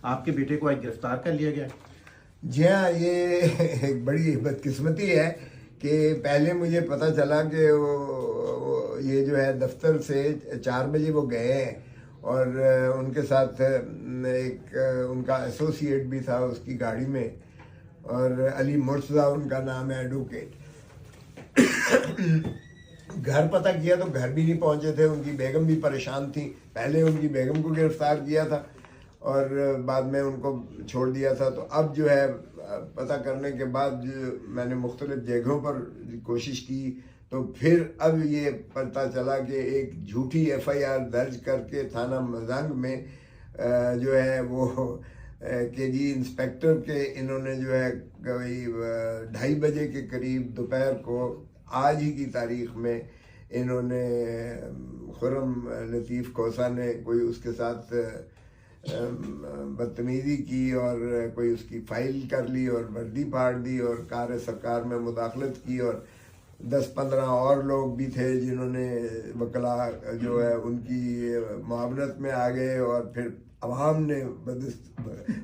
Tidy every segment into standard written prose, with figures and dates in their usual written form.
आपके बेटे को आज गिरफ्तार कर लिया गया। जी हाँ, ये एक बड़ी बदकिस्मती है कि पहले मुझे पता चला कि ये जो है दफ्तर से 4 बजे वो गए हैं और उनके साथ एक उनका एसोसिएट भी था उसकी गाड़ी में, और अली मुर्तज़ा उनका नाम है, एडवोकेट। घर पता किया तो घर भी नहीं पहुंचे थे, उनकी बेगम भी परेशान थी। पहले उनकी बेगम को गिरफ्तार किया था और बाद में उनको छोड़ दिया था। तो अब जो है पता करने के बाद मैंने मुख्तलिफ जगहों पर कोशिश की, तो फिर अब ये पता चला कि एक झूठी FIR दर्ज करके थाना मजंग में जो है वो KG इंस्पेक्टर के इन्होंने जो है कोई 2:30 बजे के करीब दोपहर को, आज ही की तारीख में, इन्होंने खुर्रम लतीफ़ खोसा ने कोई उसके साथ बदतमीज़ी की और कोई उसकी फाइल कर ली और वर्दी फाड़ दी और कार सरकार में मुदाखलत की, और 10-15 और लोग भी थे जिन्होंने वकला जो है उनकी मुआवनत में आ गए, और फिर अवाम ने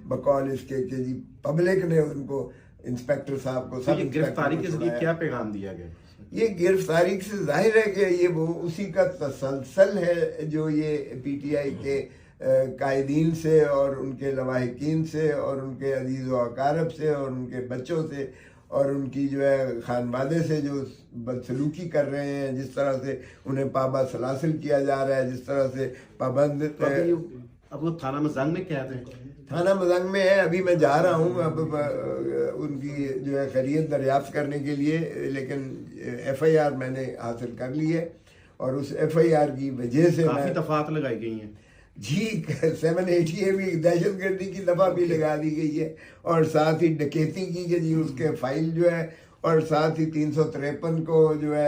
बकौल इसके कि जी पब्लिक ने उनको, इंस्पेक्टर साहब को, सब गिरफ्तारी के जरिए क्या पैगाम दिया गया? ये गिरफ्तारी से जाहिर है कि ये वो उसी का तसलसल है जो ये PTI के कायदीन से और उनके लवाहिकीन से और उनके अजीज़ व अकारब से और उनके बच्चों से और उनकी जो है खानवादे से जो बदसलूकी कर रहे हैं, जिस तरह से उन्हें पाबा सलासिल किया जा रहा है, जिस तरह से पाबंद। अब वो थाना मजंग में क्या थे? थाना मजंग में है, अभी मैं जा रहा हूँ अब उनकी जो है खैरियत दरियाफ्त करने के लिए, लेकिन FIR मैंने हासिल कर ली है और उस FIR की वजह से काफी दफात लगाई गई हैं जी। 780 भी दहशत गर्दी की दफा भी लगा दी गई है, और साथ ही डकैती की गई उसके फाइल जो है, और साथ ही 353 को जो है